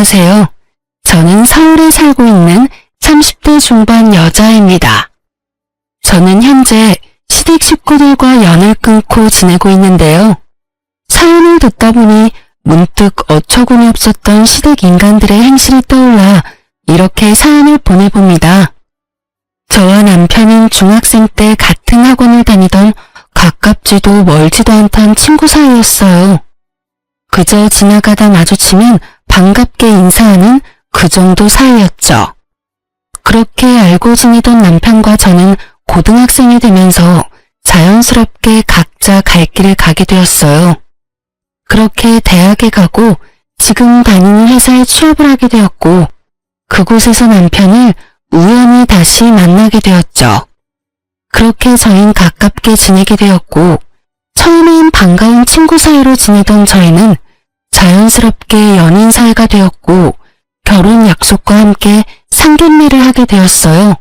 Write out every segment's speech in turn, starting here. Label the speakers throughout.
Speaker 1: 안녕하세요. 저는 서울에 살고 있는 30대 중반 여자입니다. 저는 현재 시댁 식구들과 연을 끊고 지내고 있는데요. 사연을 듣다 보니 문득 어처구니 없었던 시댁 인간들의 행실이 떠올라 이렇게 사연을 보내봅니다. 저와 남편은 중학생 때 같은 학원을 다니던 가깝지도 멀지도 않던 친구 사이였어요. 그저 지나가다 마주치면 반갑게 인사하는 그 정도 사이였죠. 그렇게 알고 지내던 남편과 저는 고등학생이 되면서 자연스럽게 각자 갈 길을 가게 되었어요. 그렇게 대학에 가고 지금 다니는 회사에 취업을 하게 되었고 그곳에서 남편을 우연히 다시 만나게 되었죠. 그렇게 저희는 가깝게 지내게 되었고 처음엔 반가운 친구 사이로 지내던 저희는 자연스럽게 연인 사이가 되었고 결혼 약속과 함께 상견례를 하게 되었어요.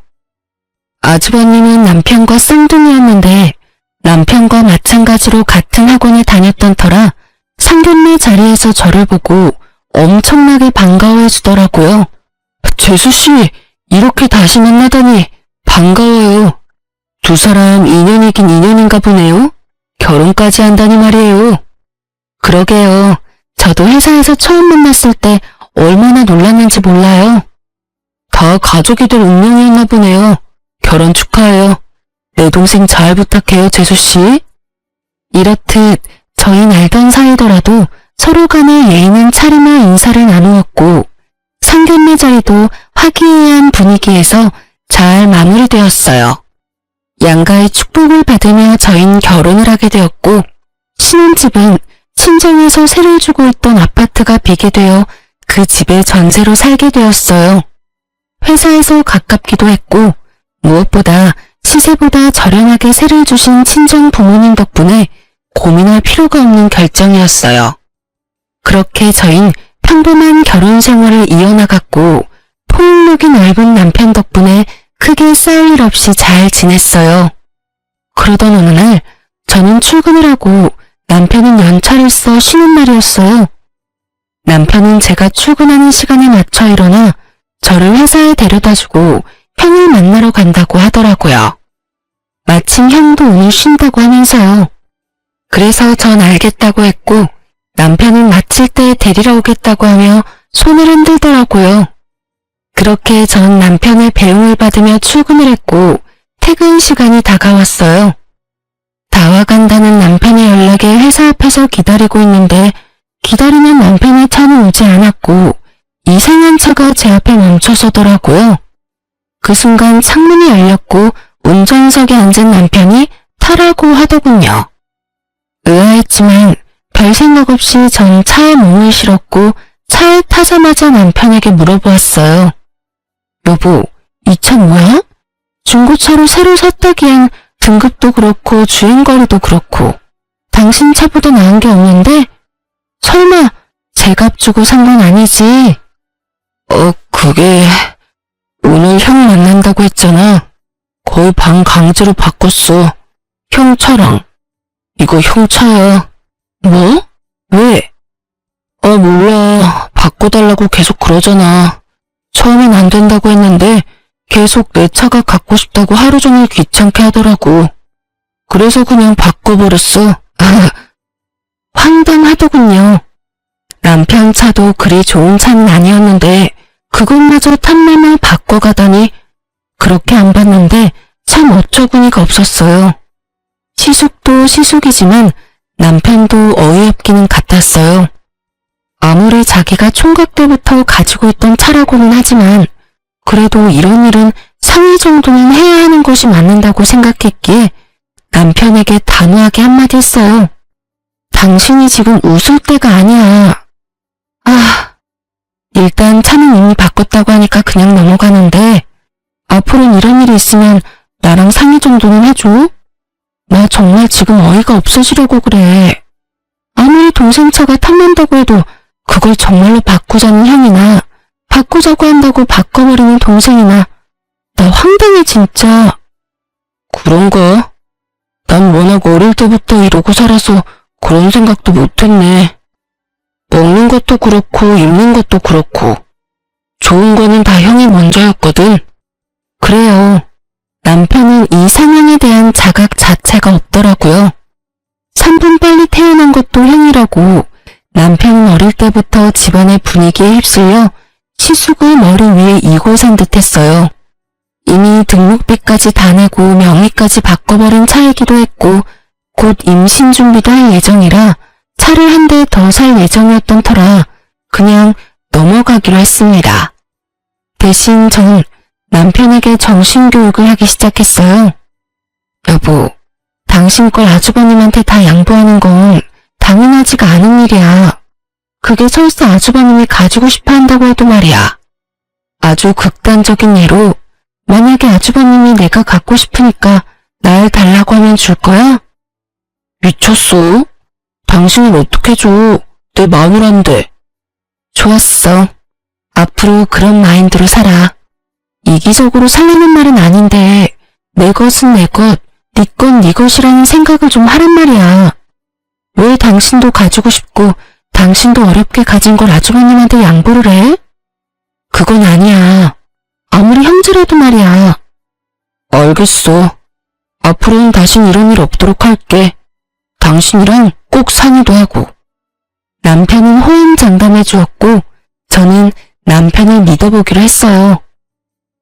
Speaker 1: 아주버님은 남편과 쌍둥이였는데 남편과 마찬가지로 같은 학원에 다녔던 터라 상견례 자리에서 저를 보고 엄청나게 반가워해 주더라고요. 재수씨, 이렇게 다시 만나다니 반가워요. 두 사람 인연이긴 인연인가 보네요. 결혼까지 한다니 말이에요. 그러게요. 저도 회사에서 처음 만났을 때 얼마나 놀랐는지 몰라요. 다 가족이 될 운명이었나 보네요. 결혼 축하해요. 내 동생 잘 부탁해요, 재수씨. 이렇듯 저희는 알던 사이더라도 서로 간에 예의 있는 차림과 인사를 나누었고 상견례 자리도 화기애애한 분위기에서 잘 마무리되었어요. 양가의 축복을 받으며 저희는 결혼을 하게 되었고 신혼집은 친정에서 세를 주고 있던 아파트가 비게 되어 그 집에 전세로 살게 되었어요. 회사에서 가깝기도 했고 무엇보다 시세보다 저렴하게 세를 주신 친정 부모님 덕분에 고민할 필요가 없는 결정이었어요. 그렇게 저희는 평범한 결혼 생활을 이어나갔고 포용력이 넓은 남편 덕분에 크게 싸울 일 없이 잘 지냈어요. 그러던 어느 날 저는 출근을 하고 남편은 연차를 써 쉬는 날이었어요. 남편은 제가 출근하는 시간에 맞춰 일어나 저를 회사에 데려다주고 형을 만나러 간다고 하더라고요. 마침 형도 오늘 쉰다고 하면서요. 그래서 전 알겠다고 했고 남편은 마칠 때 데리러 오겠다고 하며 손을 흔들더라고요. 그렇게 전 남편의 배웅을 받으며 출근을 했고 퇴근 시간이 다가왔어요. 다와 간다는 남편의 연락에 회사 앞에서 기다리고 있는데 기다리는 남편의 차는 오지 않았고 이상한 차가 제 앞에 멈춰서더라고요. 그 순간 창문이 열렸고 운전석에 앉은 남편이 타라고 하더군요. 의아했지만 별 생각 없이 전 차에 몸을 실었고 차에 타자마자 남편에게 물어보았어요. 여보, 이 차 뭐야? 중고차로 새로 샀다기엔 등급도 그렇고 주행거리도 그렇고 당신 차보다 나은 게 없는데? 설마 제 값 주고 산 건 아니지? 그게 오늘 형 만난다고 했잖아. 거의 반 강제로 바꿨어. 형 차랑. 이거 형 차야. 뭐? 왜? 몰라. 바꿔달라고 계속 그러잖아. 처음엔 안 된다고 했는데 계속 내 차가 갖고 싶다고 하루 종일 귀찮게 하더라고. 그래서 그냥 바꿔버렸어. 황당하더군요. 남편 차도 그리 좋은 차는 아니었는데 그것마저 탐내며 바꿔가다니 그렇게 안 봤는데 참 어처구니가 없었어요. 시숙도 시숙이지만 남편도 어이없기는 같았어요. 아무리 자기가 총각 때부터 가지고 있던 차라고는 하지만 그래도 이런 일은 상의 정도는 해야 하는 것이 맞는다고 생각했기에 남편에게 단호하게 한마디 했어요. 당신이 지금 웃을 때가 아니야. 일단 차는 이미 바꿨다고 하니까 그냥 넘어가는데 앞으로는 이런 일이 있으면 나랑 상의 정도는 해줘? 나 정말 지금 어이가 없어지려고 그래. 아무리 동생 차가 탐난다고 해도 그걸 정말로 바꾸자는 형이나 바꾸자고 한다고 바꿔버리는 동생이나 나 황당해 진짜. 그런가? 난 워낙 어릴 때부터 이러고 살아서 그런 생각도 못했네. 먹는 것도 그렇고 입는 것도 그렇고 좋은 거는 다 형이 먼저였거든. 그래요. 남편은 이 상황에 대한 자각 자체가 없더라고요. 3분 빨리 태어난 것도 형이라고 남편은 어릴 때부터 집안의 분위기에 휩쓸려 시숙을 머리 위에 이고 산 듯했어요. 이미 등록비까지 다 내고 명의까지 바꿔버린 차이기도 했고 곧 임신 준비도 할 예정이라 차를 한 대 더 살 예정이었던 터라 그냥 넘어가기로 했습니다. 대신 전 남편에게 정신교육을 하기 시작했어요. 여보, 당신 걸 아주버님한테 다 양보하는 건 당연하지가 않은 일이야. 그게 설사 아주버님이 가지고 싶어 한다고 해도 말이야. 아주 극단적인 예로 만약에 아주버님이 내가 갖고 싶으니까 날 달라고 하면 줄 거야? 미쳤어? 당신은 어떻게 줘? 내 마누라인데. 좋았어. 앞으로 그런 마인드로 살아. 이기적으로 살라는 말은 아닌데 내 것은 내 것, 네 건 네 것이라는 생각을 좀 하란 말이야. 왜 당신도 가지고 싶고 당신도 어렵게 가진 걸 아주버님한테 양보를 해? 그건 아니야. 아무리 형제라도 말이야. 알겠어. 앞으로는 다신 이런 일 없도록 할게. 당신이랑 꼭 상의도 하고. 남편은 호언장담해 주었고 저는 남편을 믿어보기로 했어요.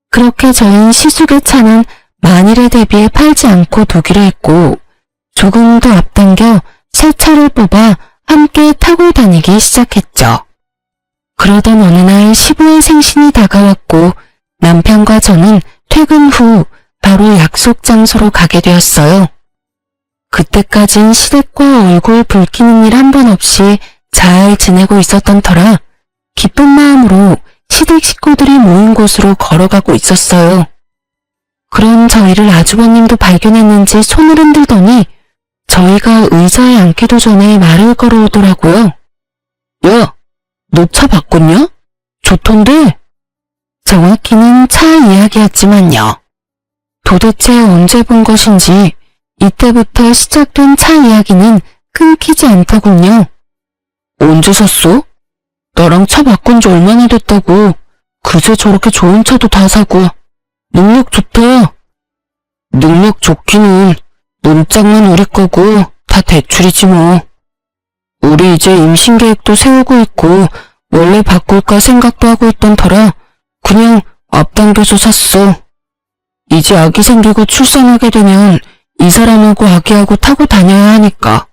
Speaker 1: 그렇게 저희는 시숙의 차는 만일에 대비해 팔지 않고 두기로 했고 조금 더 앞당겨 새 차를 뽑아 함께 타고 다니기 시작했죠. 그러던 어느 날 시부의 생신이 다가왔고 남편과 저는 퇴근 후 바로 약속 장소로 가게 되었어요. 그때까진 시댁과 얼굴 붉히는 일 한 번 없이 잘 지내고 있었던 터라 기쁜 마음으로 시댁 식구들이 모인 곳으로 걸어가고 있었어요. 그런 저희를 아주버님도 발견했는지 손을 흔들더니 저희가 의자에 앉기도 전에 말을 걸어오더라고요. 야, 너 차 바꿨냐? 좋던데? 정확히는 차 이야기였지만요. 도대체 언제 본 것인지 이때부터 시작된 차 이야기는 끊기지 않더군요. 언제 샀어? 나랑 차 바꾼 지 얼마나 됐다고. 그새 저렇게 좋은 차도 다 사고. 능력 좋다. 능력 좋기는 논짝만 우리 거고 다 대출이지 뭐. 우리 이제 임신 계획도 세우고 있고 원래 바꿀까 생각도 하고 있던 터라 그냥 앞당겨서 샀어. 이제 아기 생기고 출산하게 되면 이 사람하고 아기하고 타고 다녀야 하니까.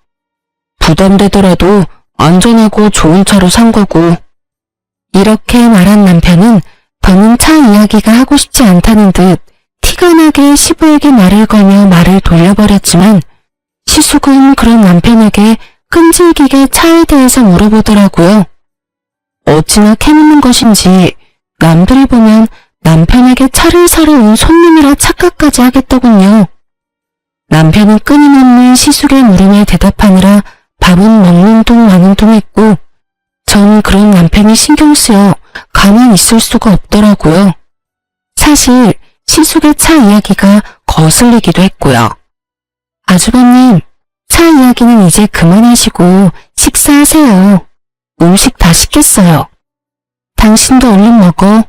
Speaker 1: 부담되더라도 안전하고 좋은 차로 산 거고. 이렇게 말한 남편은 더는 차 이야기가 하고 싶지 않다는 듯 티가 나게 시부에게 말을 걸며 말을 돌려버렸지만 시숙은 그런 남편에게 끈질기게 차에 대해서 물어보더라고요. 어찌나 캐묻는 것인지 남들이 보면 남편에게 차를 사러 온 손님이라 착각까지 하겠더군요. 남편은 끊임없는 시숙의 물음에 대답하느라 밥은 먹는 둥 마는 둥 했고 전 그런 남편이 신경 쓰여 가만히 있을 수가 없더라고요. 사실 시숙의 차 이야기가 거슬리기도 했고요. 아주버님, 차 이야기는 이제 그만하시고 식사하세요. 음식 다 식겠어요. 당신도 얼른 먹어.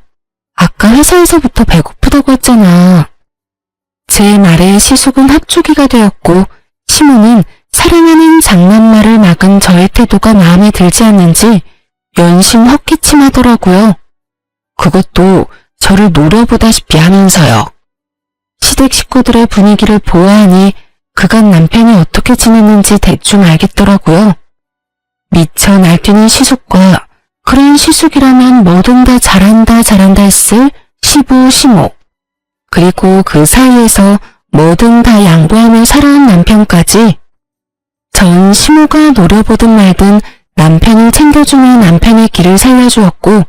Speaker 1: 아까 회사에서부터 배고프다고 했잖아. 제 말에 시숙은 합주기가 되었고 시모는 사랑하는 장난말을 막은 저의 태도가 마음에 들지 않는지 연신 헛기침하더라고요. 그것도 저를 노려보다시피 하면서요. 시댁 식구들의 분위기를 보아하니 그간 남편이 어떻게 지냈는지 대충 알겠더라고요. 미쳐 날뛰는 시숙과 그런 시숙이라면 뭐든 다 잘한다 했을 시부 시모, 그리고 그 사이에서 뭐든 다 양보하며 살아온 남편까지. 전 시모가 노려보든 말든 남편을 챙겨주며 남편의 길을 살려주었고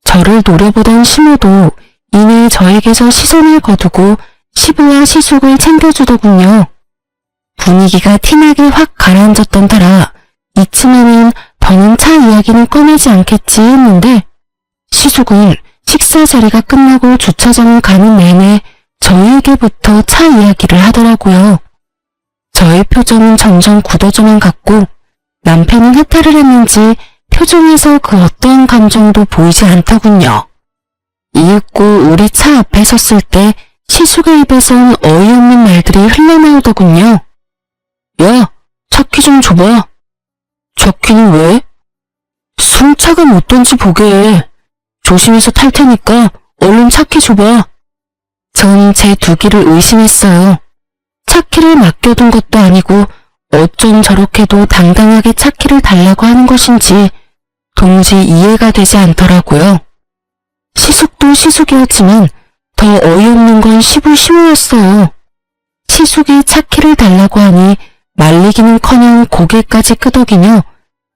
Speaker 1: 저를 노려보던 시모도 이내 저에게서 시선을 거두고 시부와 시숙을 챙겨주더군요. 분위기가 티나게 확 가라앉았던 터라 이쯤에는 더는 차 이야기는 꺼내지 않겠지 했는데 시숙은 식사 자리가 끝나고 주차장을 가는 내내 저에게부터 차 이야기를 하더라고요. 저의 표정은 점점 굳어져만 갔고 남편은 해탈을 했는지 표정에서 그 어떠한 감정도 보이지 않더군요. 이윽고 우리 차 앞에 섰을 때 시숙의 입에선 어이없는 말들이 흘러나오더군요. 야, 차 키 좀 줘봐. 차 키는 왜? 승차가 못 던지 보게. 조심해서 탈 테니까 얼른 차 키 줘봐. 전 제 두 귀를 의심했어요. 차 키를 맡겨둔 것도 아니고 어쩜 저렇게도 당당하게 차 키를 달라고 하는 것인지 도무지 이해가 되지 않더라고요. 시숙도 시숙이었지만 더 어이없는 건 시부시모였어요. 시숙이 차 키를 달라고 하니 말리기는커녕 고개까지 끄덕이며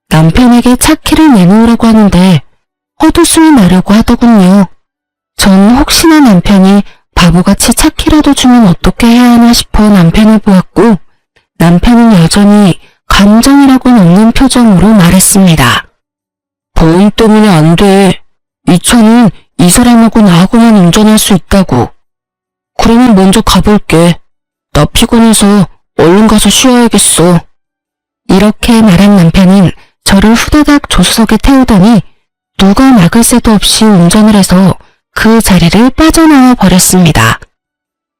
Speaker 1: 남편에게 차 키를 내놓으라고 하는데 헛웃음이 나려고 하더군요. 전 혹시나 남편이 바보같이 차 키라도 주면 어떻게 해야 하나 싶어 남편을 보았고 남편은 여전히 감정이라고는 없는 표정으로 말했습니다. 보험 때문에 안 돼. 이 차는 이 사람하고 나하고만 운전할 수 있다고. 그러면 먼저 가볼게. 나 피곤해서 얼른 가서 쉬어야겠어. 이렇게 말한 남편은 저를 후다닥 조수석에 태우더니 누가 막을 새도 없이 운전을 해서 그 자리를 빠져나와 버렸습니다.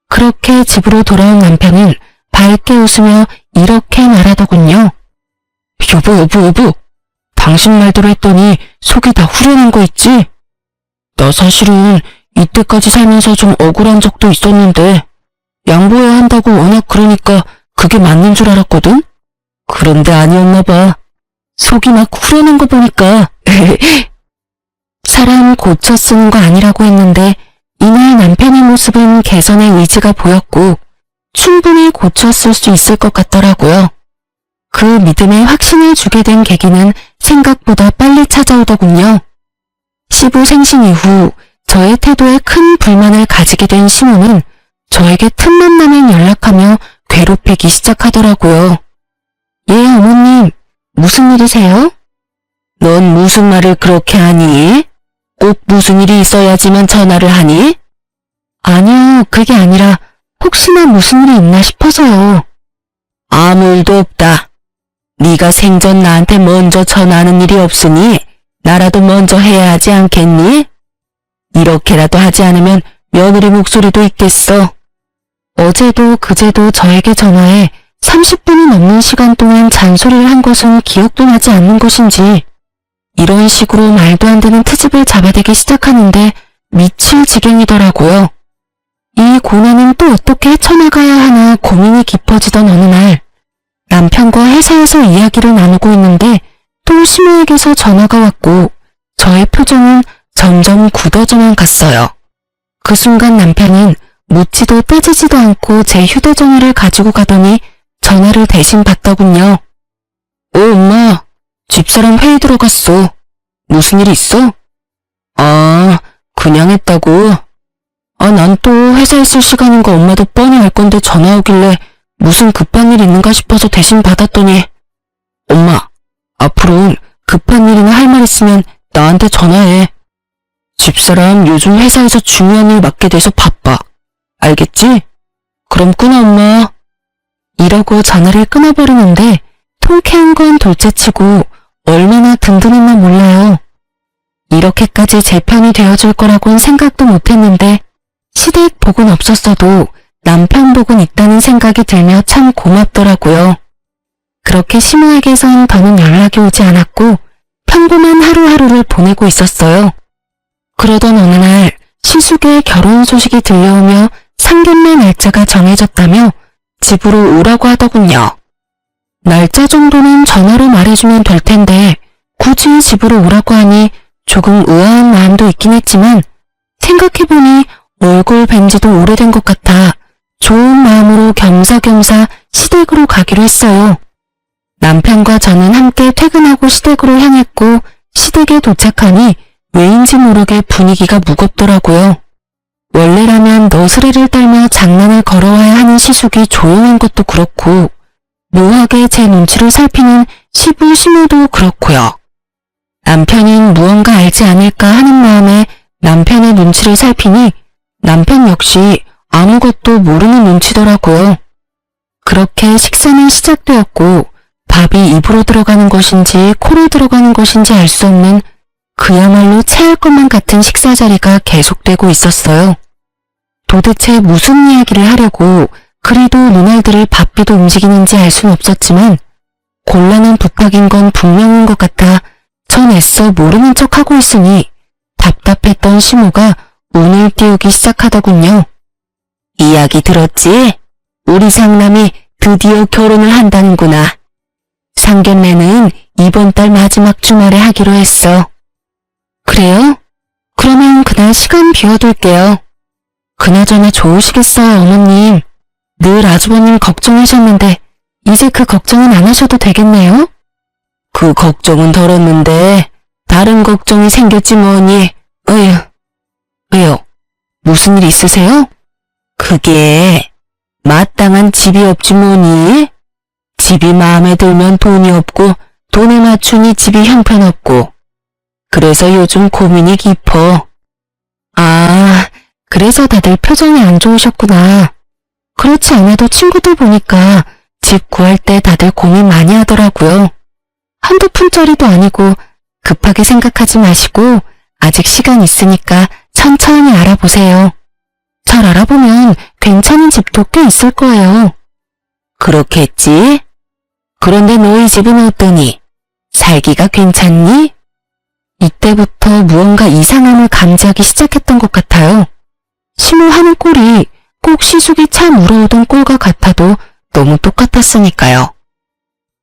Speaker 1: 그렇게 집으로 돌아온 남편은 밝게 웃으며 이렇게 말하더군요. 여보. 당신 말대로 했더니 속이 다 후련한 거 있지? 나 사실은 이때까지 살면서 좀 억울한 적도 있었는데 양보해야 한다고 워낙 그러니까 그게 맞는 줄 알았거든? 그런데 아니었나 봐. 속이 막 후련한 거 보니까. 사람 고쳐 쓰는 거 아니라고 했는데 이날 남편의 모습은 개선의 의지가 보였고 충분히 고쳐 쓸 수 있을 것 같더라고요. 그 믿음에 확신을 주게 된 계기는 생각보다 빨리 찾아오더군요. 시부 생신 이후 저의 태도에 큰 불만을 가지게 된 시모는 저에게 틈만 나면 연락하며 괴롭히기 시작하더라고요. 예, 어머님, 무슨 일이세요? 넌 무슨 말을 그렇게 하니? 꼭 무슨 일이 있어야지만 전화를 하니? 아니요, 그게 아니라 혹시나 무슨 일이 있나 싶어서요. 아무 일도 없다. 네가 생전 나한테 먼저 전화하는 일이 없으니 나라도 먼저 해야 하지 않겠니? 이렇게라도 하지 않으면 며느리 목소리도 있겠어. 어제도 그제도 저에게 전화해 30분이 넘는 시간 동안 잔소리를 한 것은 기억도 나지 않는 것인지 이런 식으로 말도 안 되는 트집을 잡아대기 시작하는데 미칠 지경이더라고요. 이 고난은 또 어떻게 헤쳐나가야 하나 고민이 깊어지던 어느 날 남편과 회사에서 이야기를 나누고 있는데 또 시모에게서 전화가 왔고 저의 표정은 점점 굳어져만 갔어요. 그 순간 남편은 묻지도 따지지도 않고 제 휴대전화를 가지고 가더니 전화를 대신 받더군요. 엄마, 집사람 회의 들어갔어. 무슨 일 있어? 아, 그냥 했다고? 난 또 회사에 있을 시간인 거 엄마도 뻔히 알 건데 전화 오길래 무슨 급한 일 있는가 싶어서 대신 받았더니 엄마, 앞으로는 급한 일이나 할 말 있으면 나한테 전화해. 집사람 요즘 회사에서 중요한 일 맡게 돼서 바빠. 알겠지? 그럼 끊어 엄마. 이러고 전화를 끊어버리는데 통쾌한 건 둘째치고 얼마나 든든했나 몰라요. 이렇게까지 제 편이 되어줄 거라고는 생각도 못했는데 시댁 복은 없었어도 남편 복은 있다는 생각이 들며 참 고맙더라고요. 그렇게 시모에게선 더는 연락이 오지 않았고 평범한 하루하루를 보내고 있었어요. 그러던 어느 날 시숙의 결혼 소식이 들려오며 상견례 날짜가 정해졌다며 집으로 오라고 하더군요. 날짜 정도는 전화로 말해주면 될 텐데 굳이 집으로 오라고 하니 조금 의아한 마음도 있긴 했지만 생각해보니 얼굴 뵌 지도 오래된 것 같아 좋은 마음으로 겸사겸사 시댁으로 가기로 했어요. 남편과 저는 함께 퇴근하고 시댁으로 향했고 시댁에 도착하니 왜인지 모르게 분위기가 무겁더라고요. 원래라면 너스레를 떨며 장난을 걸어와야 하는 시숙이 조용한 것도 그렇고 묘하게 제 눈치를 살피는 시부 시모도 그렇고요. 남편은 무언가 알지 않을까 하는 마음에 남편의 눈치를 살피니 남편 역시 아무것도 모르는 눈치더라고요. 그렇게 식사는 시작되었고 밥이 입으로 들어가는 것인지 코로 들어가는 것인지 알 수 없는 그야말로 체할 것만 같은 식사 자리가 계속되고 있었어요. 도대체 무슨 이야기를 하려고 그리도 눈알들을 바삐도 움직이는지 알 수는 없었지만 곤란한 부탁인 건 분명한 것 같아 전 애써 모르는 척하고 있으니 답답했던 시모가 운을 띄우기 시작하더군요. 이야기 들었지? 우리 상남이 드디어 결혼을 한다는구나. 상견례는 이번 달 마지막 주말에 하기로 했어. 그래요? 그러면 그날 시간 비워둘게요. 그나저나 좋으시겠어요, 어머님. 늘 아주버님 걱정하셨는데 이제 그 걱정은 안 하셔도 되겠네요? 그 걱정은 덜었는데 다른 걱정이 생겼지 뭐니. 어휴. 왜요? 무슨 일 있으세요? 그게 마땅한 집이 없지 뭐니? 집이 마음에 들면 돈이 없고 돈에 맞추니 집이 형편없고 그래서 요즘 고민이 깊어. 아, 그래서 다들 표정이 안 좋으셨구나. 그렇지 않아도 친구들 보니까 집 구할 때 다들 고민 많이 하더라고요. 한두 푼짜리도 아니고 급하게 생각하지 마시고 아직 시간 있으니까 천천히 알아보세요. 잘 알아보면 괜찮은 집도 꽤 있을 거예요. 그렇겠지? 그런데 너희 집은 어떠니? 살기가 괜찮니? 이때부터 무언가 이상함을 감지하기 시작했던 것 같아요. 심호하는 꼴이 꼭 시숙이 차 물어오던 꼴과 같아도 너무 똑같았으니까요.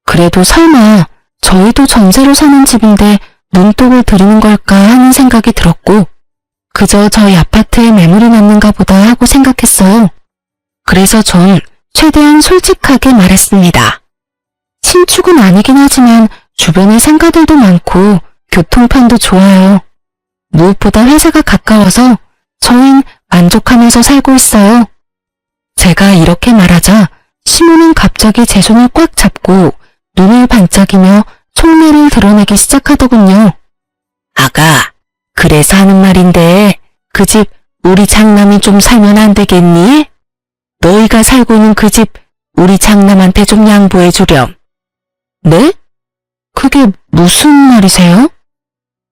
Speaker 1: 그래도 설마 저희도 전세로 사는 집인데 눈독을 들이는 걸까 하는 생각이 들었고 그저 저희 아파트에 매물이 남는가 보다 하고 생각했어요. 그래서 전 최대한 솔직하게 말했습니다. 신축은 아니긴 하지만 주변에 상가들도 많고 교통편도 좋아요. 무엇보다 회사가 가까워서 저흰 만족하면서 살고 있어요. 제가 이렇게 말하자 시모는 갑자기 제 손을 꽉 잡고 눈을 반짝이며 속내를 드러내기 시작하더군요. 아가, 그래서 하는 말인데 그 집 우리 장남이 좀 살면 안 되겠니? 너희가 살고 있는 그 집 우리 장남한테 좀 양보해 주렴. 네? 그게 무슨 말이세요?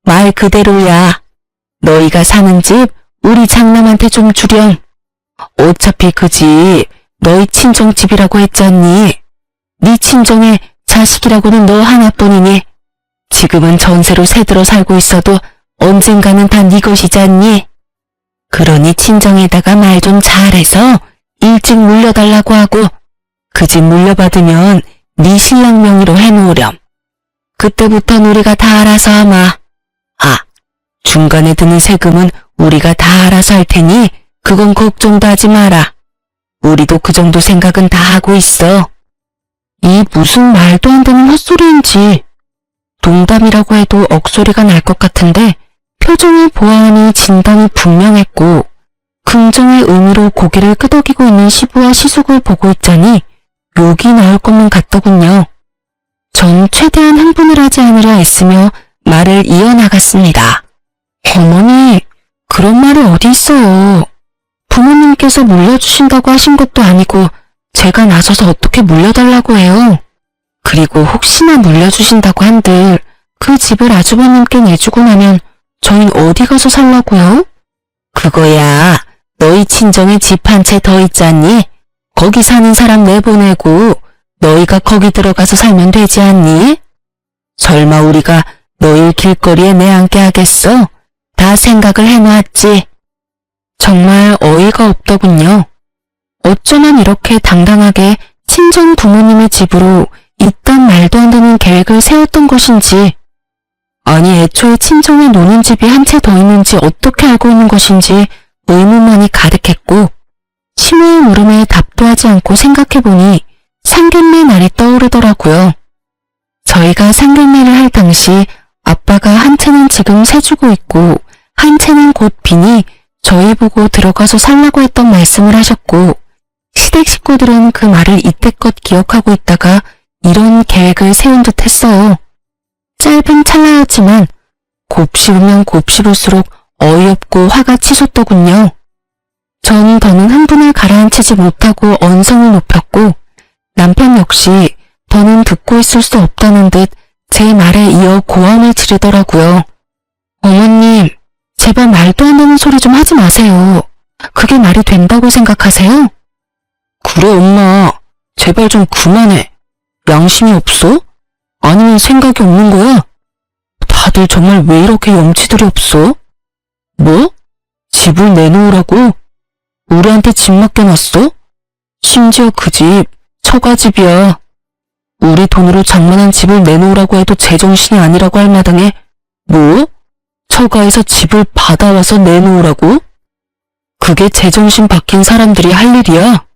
Speaker 1: 말 그대로야. 너희가 사는 집 우리 장남한테 좀 주렴. 어차피 그 집 너희 친정집이라고 했잖니. 네 친정의 자식이라고는 너 하나뿐이니 지금은 전세로 새들어 살고 있어도 언젠가는 다 네 것이잖니. 그러니 친정에다가 말 좀 잘해서 일찍 물려달라고 하고 그 집 물려받으면 네 신랑 명의로 해놓으렴. 그때부턴 우리가 다 알아서 하마. 아, 중간에 드는 세금은 우리가 다 알아서 할 테니 그건 걱정도 하지 마라. 우리도 그 정도 생각은 다 하고 있어. 이 무슨 말도 안 되는 헛소리인지 농담이라고 해도 억소리가 날 것 같은데 표정을 보아하니 진단이 분명했고 긍정의 의미로 고개를 끄덕이고 있는 시부와 시숙을 보고 있자니 욕이 나올 것만 같더군요. 전 최대한 흥분을 하지 않으려 애쓰며 말을 이어나갔습니다. 어머니, 그런 말이 어디 있어요. 부모님께서 물려주신다고 하신 것도 아니고 제가 나서서 어떻게 물려달라고 해요. 그리고 혹시나 물려주신다고 한들 그 집을 아주버님께 내주고 나면 저흰 어디 가서 살라고요? 그거야 너희 친정에 집 한 채 더 있잖니? 거기 사는 사람 내보내고 너희가 거기 들어가서 살면 되지 않니? 설마 우리가 너희 길거리에 내앉게 하겠어? 다 생각을 해놨지. 정말 어이가 없더군요. 어쩌면 이렇게 당당하게 친정 부모님의 집으로 이딴 말도 안 되는 계획을 세웠던 것인지 아니 애초에 친정에 노는 집이 한 채 더 있는지 어떻게 알고 있는 것인지 의문만이 가득했고 시모의 물음에 답도 하지 않고 생각해보니 상견례 날이 떠오르더라고요. 저희가 상견례를 할 당시 아빠가 한 채는 지금 세주고 있고 한 채는 곧 비니 저희 보고 들어가서 살라고 했던 말씀을 하셨고 시댁 식구들은 그 말을 이때껏 기억하고 있다가 이런 계획을 세운 듯 했어요. 짧은 찰나였지만 곱씹으면 곱씹을수록 어이없고 화가 치솟더군요. 전 더는 흥분을 가라앉히지 못하고 언성을 높였고 남편 역시 더는 듣고 있을 수 없다는 듯 제 말에 이어 고함을 지르더라고요. 어머님, 제발 말도 안 되는 소리 좀 하지 마세요. 그게 말이 된다고 생각하세요? 그래, 엄마. 제발 좀 그만해. 양심이 없어? 아니면 생각이 없는 거야? 다들 정말 왜 이렇게 염치들이 없어? 뭐? 집을 내놓으라고? 우리한테 집 맡겨놨어? 심지어 그 집, 처가집이야. 우리 돈으로 장만한 집을 내놓으라고 해도 제정신이 아니라고 할 마당에 뭐? 처가에서 집을 받아와서 내놓으라고? 그게 제정신 박힌 사람들이 할 일이야?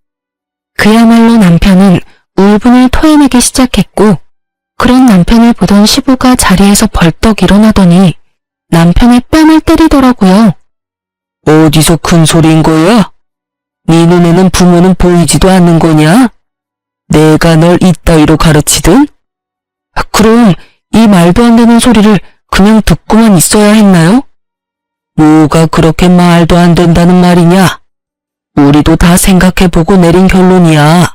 Speaker 1: 그야말로 남편은 울분을 토해내기 시작했고, 그런 남편을 보던 시부가 자리에서 벌떡 일어나더니 남편의 뺨을 때리더라고요. 어디서 큰 소리인 거야? 네 눈에는 부모는 보이지도 않는 거냐? 내가 널 이따위로 가르치든? 그럼 이 말도 안 되는 소리를 그냥 듣고만 있어야 했나요? 뭐가 그렇게 말도 안 된다는 말이냐? 우리도 다 생각해보고 내린 결론이야.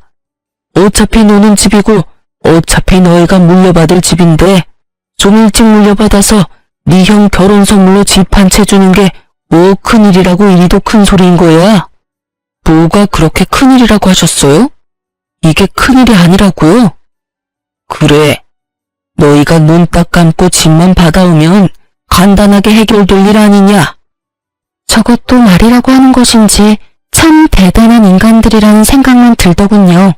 Speaker 1: 어차피 노는 집이고 어차피 너희가 물려받을 집인데 좀 일찍 물려받아서 네 형 결혼 선물로 집 한 채 주는 게 뭐 큰일이라고 이리도 큰 소리인 거야? 뭐가 그렇게 큰일이라고 하셨어요? 이게 큰일이 아니라고요? 그래. 너희가 눈 딱 감고 집만 받아오면 간단하게 해결될 일 아니냐? 저것도 말이라고 하는 것인지 참 대단한 인간들이라는 생각만 들더군요.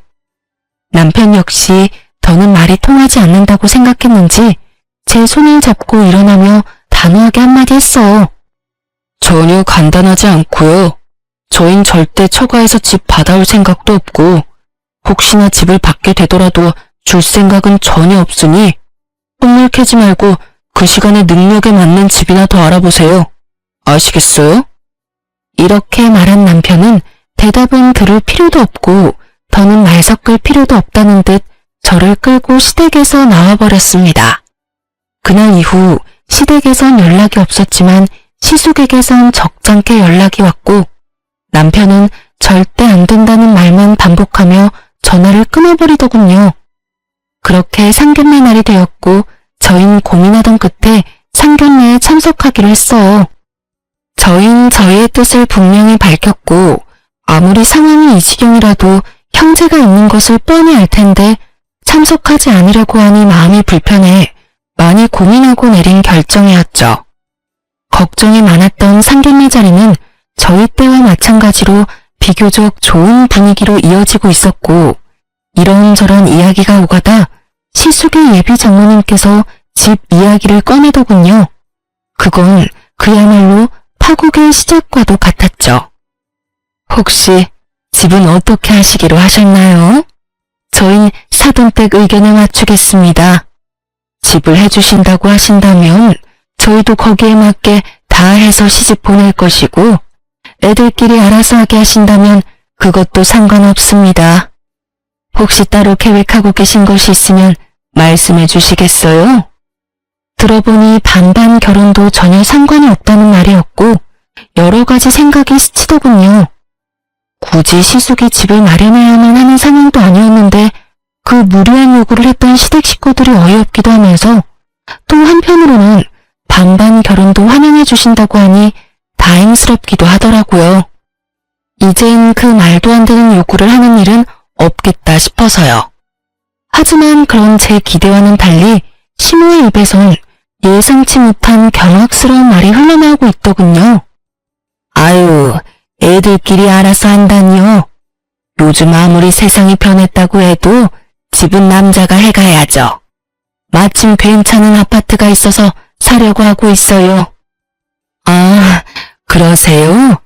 Speaker 1: 남편 역시 더는 말이 통하지 않는다고 생각했는지 제 손을 잡고 일어나며 단호하게 한마디 했어요. 전혀 간단하지 않고요. 저흰 절대 처가에서 집 받아올 생각도 없고 혹시나 집을 받게 되더라도 줄 생각은 전혀 없으니 콧물 캐지 말고 그 시간에 능력에 맞는 집이나 더 알아보세요. 아시겠어요? 이렇게 말한 남편은 대답은 들을 필요도 없고 더는 말 섞을 필요도 없다는 듯 저를 끌고 시댁에서 나와버렸습니다. 그날 이후 시댁에선 연락이 없었지만 시숙에게선 적잖게 연락이 왔고 남편은 절대 안 된다는 말만 반복하며 전화를 끊어버리더군요. 그렇게 상견례 날이 되었고 저희는 고민하던 끝에 상견례에 참석하기로 했어요. 저희는 저희의 뜻을 분명히 밝혔고 아무리 상황이 이 지경이라도 형제가 있는 것을 뻔히 알 텐데 참석하지 않으려고 하니 마음이 불편해 많이 고민하고 내린 결정이었죠. 걱정이 많았던 상견례 자리는 저희 때와 마찬가지로 비교적 좋은 분위기로 이어지고 있었고 이런저런 이야기가 오가다 시숙의 예비 장모님께서 집 이야기를 꺼내더군요. 그건 그야말로 파국의 시작과도 같았죠. 혹시 집은 어떻게 하시기로 하셨나요? 저흰 사돈댁 의견에 맞추겠습니다. 집을 해주신다고 하신다면 저희도 거기에 맞게 다 해서 시집 보낼 것이고 애들끼리 알아서 하게 하신다면 그것도 상관없습니다. 혹시 따로 계획하고 계신 것이 있으면 말씀해 주시겠어요? 들어보니 반반 결혼도 전혀 상관이 없다는 말이었고 여러 가지 생각이 스치더군요. 굳이 시숙이 집을 마련해야만 하는 상황도 아니었는데 그 무리한 요구를 했던 시댁 식구들이 어이없기도 하면서 또 한편으로는 반반 결혼도 환영해 주신다고 하니 다행스럽기도 하더라고요. 이젠 그 말도 안 되는 요구를 하는 일은 없겠다 싶어서요. 하지만 그런 제 기대와는 달리 시모의 입에선 예상치 못한 경악스러운 말이 흘러나오고 있더군요. 아유, 애들끼리 알아서 한다니요. 요즘 아무리 세상이 변했다고 해도 집은 남자가 해가야죠. 마침 괜찮은 아파트가 있어서 사려고 하고 있어요. 아, 그러세요?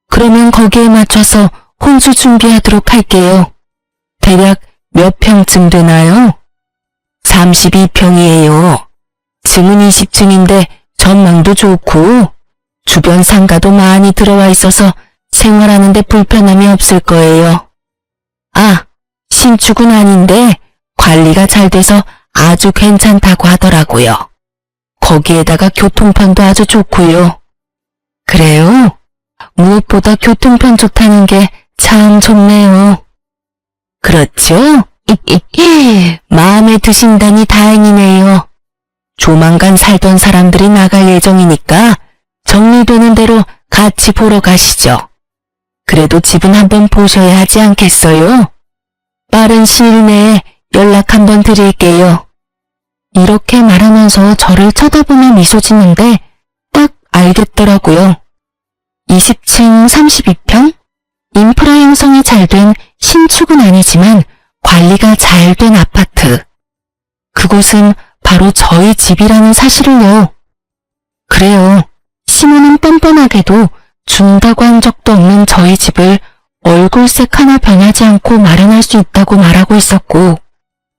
Speaker 1: 그러면 거기에 맞춰서 혼수 준비하도록 할게요. 대략 몇 평쯤 되나요? 32평이에요. 층은 20층인데 전망도 좋고 주변 상가도 많이 들어와 있어서 생활하는데 불편함이 없을 거예요. 아, 신축은 아닌데 관리가 잘 돼서 아주 괜찮다고 하더라고요. 거기에다가 교통편도 아주 좋고요. 그래요? 무엇보다 교통편 좋다는 게 참 좋네요. 그렇죠? 마음에 드신다니 다행이네요. 조만간 살던 사람들이 나갈 예정이니까 정리되는 대로 같이 보러 가시죠. 그래도 집은 한번 보셔야 하지 않겠어요? 빠른 시일 내에 연락 한번 드릴게요. 이렇게 말하면서 저를 쳐다보며 미소 짓는데 딱 알겠더라고요. 20층 32평? 인프라 형성이 잘 된 신축은 아니지만 관리가 잘 된 아파트. 그곳은 바로 저희 집이라는 사실을요. 그래요. 시모는 뻔뻔하게도 준다고 한 적도 없는 저희 집을 얼굴색 하나 변하지 않고 마련할 수 있다고 말하고 있었고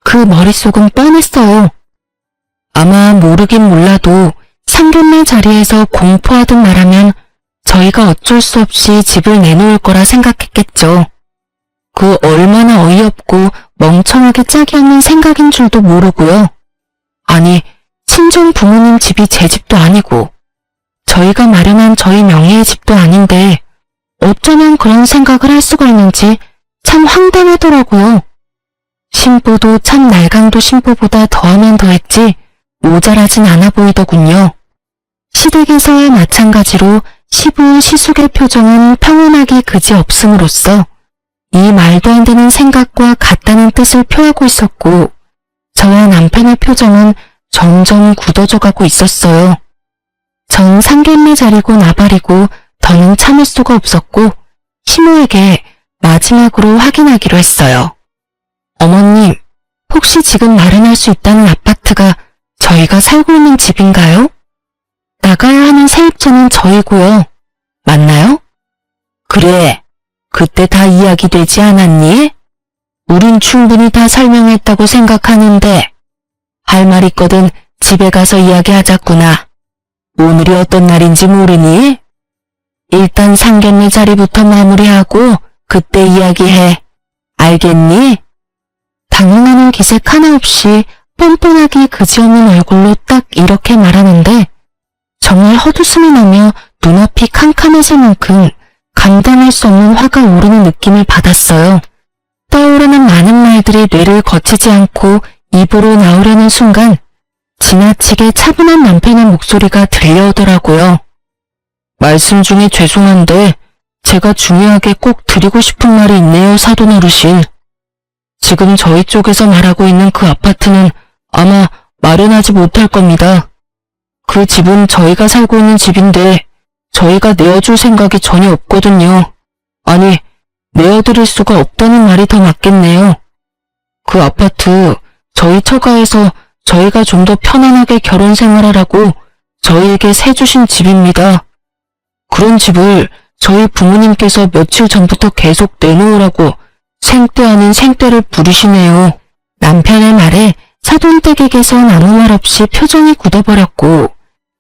Speaker 1: 그 머릿속은 뻔했어요. 아마 모르긴 몰라도 상견례 자리에서 공포하듯 말하면 저희가 어쩔 수 없이 집을 내놓을 거라 생각했겠죠. 그 얼마나 어이없고 멍청하게 짝이 없는 생각인 줄도 모르고요. 아니, 친정 부모님 집이 제 집도 아니고 저희가 마련한 저희 명의의 집도 아닌데 어쩌면 그런 생각을 할 수가 있는지 참 황당하더라고요. 심보도 참 날강도 심보보다 더하면 더했지 모자라진 않아 보이더군요. 시댁에서와 마찬가지로 시부인 시숙의 표정은 평온하기 그지없음으로써 이 말도 안 되는 생각과 같다는 뜻을 표하고 있었고 저와 남편의 표정은 점점 굳어져 가고 있었어요. 전 상견례 자리고 나발이고 더는 참을 수가 없었고 시모에게 마지막으로 확인하기로 했어요. 어머님, 혹시 지금 마련할 수 있다는 아파트가 저희가 살고 있는 집인가요? 나가야 하는 세입자는 저희고요. 맞나요? 그래, 그때 다 이야기되지 않았니? 우린 충분히 다 설명했다고 생각하는데 할 말 있거든 집에 가서 이야기하자꾸나. 오늘이 어떤 날인지 모르니? 일단 상견례 자리부터 마무리하고 그때 이야기해. 알겠니? 당황하는 기색 하나 없이 뻔뻔하게 그지없는 얼굴로 딱 이렇게 말하는데 정말 헛웃음이 나며 눈앞이 캄캄해질 만큼 감당할 수 없는 화가 오르는 느낌을 받았어요. 떠오르는 많은 말들이 뇌를 거치지 않고 입으로 나오려는 순간 지나치게 차분한 남편의 목소리가 들려오더라고요. 말씀 중에 죄송한데 제가 중요하게 꼭 드리고 싶은 말이 있네요, 사돈 어르신. 지금 저희 쪽에서 말하고 있는 그 아파트는 아마 마련하지 못할 겁니다. 그 집은 저희가 살고 있는 집인데 저희가 내어줄 생각이 전혀 없거든요. 아니, 내어드릴 수가 없다는 말이 더 맞겠네요. 그 아파트 저희 처가에서 저희가 좀 더 편안하게 결혼 생활하라고 저희에게 세주신 집입니다. 그런 집을 저희 부모님께서 며칠 전부터 계속 내놓으라고 생떼 아닌 생떼를 부리시네요. 남편의 말에 사돈댁에게선 아무 말 없이 표정이 굳어버렸고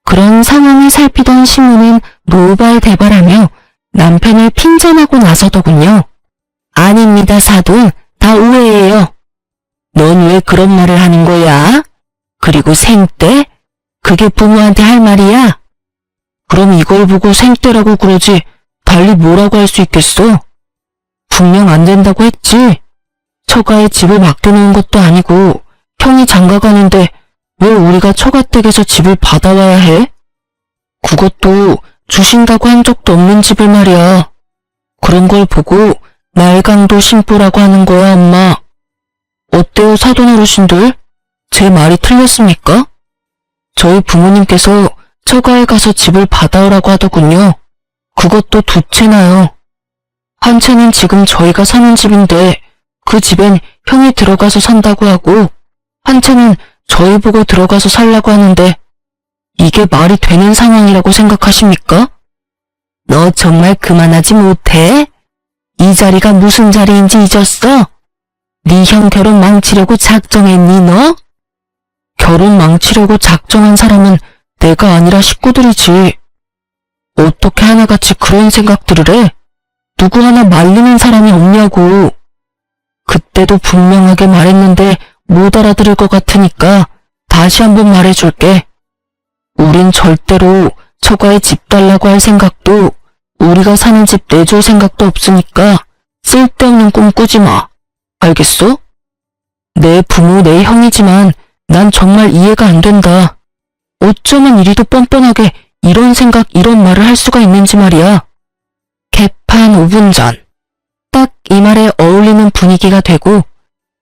Speaker 1: 그런 상황을 살피던 시모는 노발대발하며 남편을 핀잔하고 나서더군요. 아닙니다, 사돈. 다 오해예요. 넌 왜 그런 말을 하는 거야? 그리고 생떼? 그게 부모한테 할 말이야? 그럼 이걸 보고 생떼라고 그러지 달리 뭐라고 할 수 있겠어? 분명 안 된다고 했지. 처가에 집을 맡겨놓은 것도 아니고 형이 장가가는데 왜 우리가 처가댁에서 집을 받아와야 해? 그것도 주신다고 한 적도 없는 집을 말이야. 그런 걸 보고 날강도 심보라고 하는 거야, 엄마. 어때요, 사돈 어르신들? 제 말이 틀렸습니까? 저희 부모님께서 처가에 가서 집을 받아오라고 하더군요. 그것도 두 채나요. 한 채는 지금 저희가 사는 집인데 그 집엔 형이 들어가서 산다고 하고 한 채는 저희 보고 들어가서 살라고 하는데 이게 말이 되는 상황이라고 생각하십니까? 너 정말 그만하지 못해? 이 자리가 무슨 자리인지 잊었어? 네 형 결혼 망치려고 작정했니 너? 결혼 망치려고 작정한 사람은 내가 아니라 식구들이지. 어떻게 하나같이 그런 생각들을 해? 누구 하나 말리는 사람이 없냐고. 그때도 분명하게 말했는데 못 알아들을 것 같으니까 다시 한번 말해줄게. 우린 절대로 처가에 집 달라고 할 생각도 우리가 사는 집 내줄 생각도 없으니까 쓸데없는 꿈 꾸지 마. 알겠어? 내 부모, 내 형이지만 난 정말 이해가 안 된다. 어쩌면 이리도 뻔뻔하게 이런 생각, 이런 말을 할 수가 있는지 말이야. 개판 5분 전. 딱 이 말에 어울리는 분위기가 되고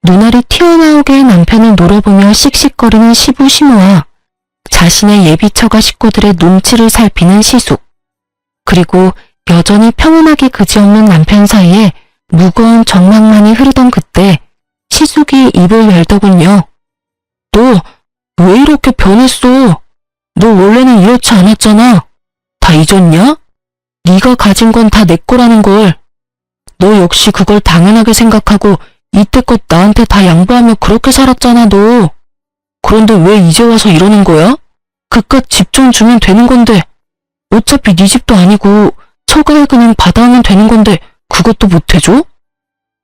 Speaker 1: 눈알이 튀어나오게 남편을 놀아보며 씩씩거리는 시부시모와 자신의 예비처가 식구들의 눈치를 살피는 시숙. 그리고 여전히 평온하기 그지없는 남편 사이에 무거운 정막만이 흐르던 그때 시숙이 입을 열더군요. 너 왜 이렇게 변했어? 너 원래는 이렇지 않았잖아. 다 잊었냐? 네가 가진 건 다 내 거라는 걸. 너 역시 그걸 당연하게 생각하고 이때껏 나한테 다 양보하며 그렇게 살았잖아, 너. 그런데 왜 이제 와서 이러는 거야? 그깟 집 좀 주면 되는 건데. 어차피 네 집도 아니고 처가에 그냥 받아오면 되는 건데 그것도 못 해줘?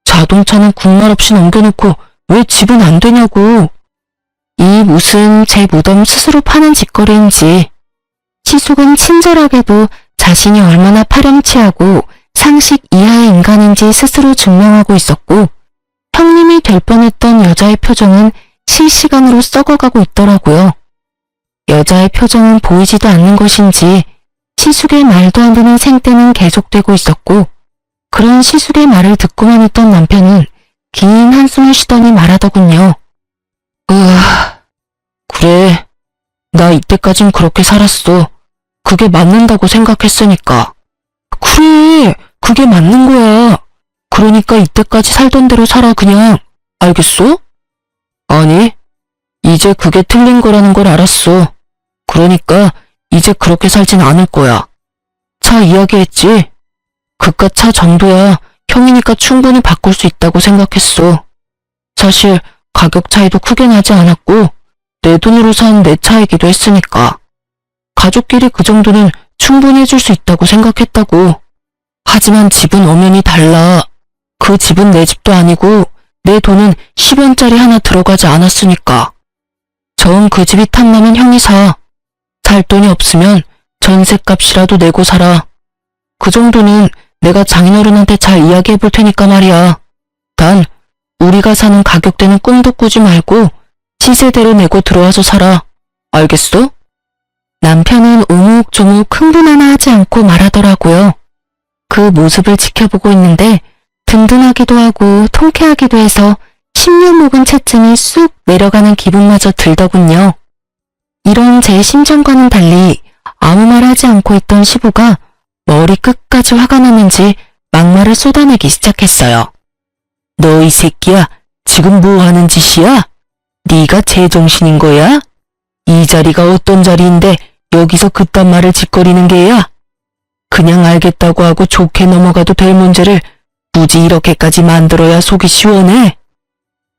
Speaker 1: 자동차는 국말 없이 넘겨놓고 왜 집은 안 되냐고. 이 무슨 제 무덤 스스로 파는 짓거리인지. 시숙은 친절하게도 자신이 얼마나 파렴치하고 상식 이하의 인간인지 스스로 증명하고 있었고 형님이 될 뻔했던 여자의 표정은 실시간으로 썩어가고 있더라고요. 여자의 표정은 보이지도 않는 것인지 시숙의 말도 안 되는 생떼는 계속되고 있었고 그런 시숙의 말을 듣고만 있던 남편은 긴 한숨을 쉬더니 말하더군요. 그래. 나 이때까진 그렇게 살았어. 그게 맞는다고 생각했으니까. 그래, 그게 맞는 거야. 그러니까 이때까지 살던 대로 살아 그냥. 알겠어? 아니, 이제 그게 틀린 거라는 걸 알았어. 그러니까 이제 그렇게 살진 않을 거야. 차 이야기했지? 그깟 차 정도야 형이니까 충분히 바꿀 수 있다고 생각했어. 사실 가격 차이도 크게 나지 않았고 내 돈으로 산 내 차이기도 했으니까. 가족끼리 그 정도는 충분히 해줄 수 있다고 생각했다고. 하지만 집은 엄연히 달라. 그 집은 내 집도 아니고 내 돈은 10원짜리 하나 들어가지 않았으니까. 정 그 집이 탐나면 형이 사. 살 돈이 없으면 전셋값이라도 내고 살아. 그 정도는 내가 장인어른한테 잘 이야기해 볼 테니까 말이야. 단 우리가 사는 가격대는 꿈도 꾸지 말고 시세대로 내고 들어와서 살아. 알겠어? 남편은 오목조목 흥분 하나 하지 않고 말하더라고요. 그 모습을 지켜보고 있는데 든든하기도 하고 통쾌하기도 해서 10년 묵은 채증이 쑥 내려가는 기분마저 들더군요. 이런 제 심정과는 달리 아무 말 하지 않고 있던 시부가 머리 끝까지 화가 나는지 막말을 쏟아내기 시작했어요. 너 이 새끼야, 지금 뭐 하는 짓이야? 네가 제정신인 거야? 이 자리가 어떤 자리인데 여기서 그딴 말을 짓거리는 게야? 그냥 알겠다고 하고 좋게 넘어가도 될 문제를 굳이 이렇게까지 만들어야 속이 시원해?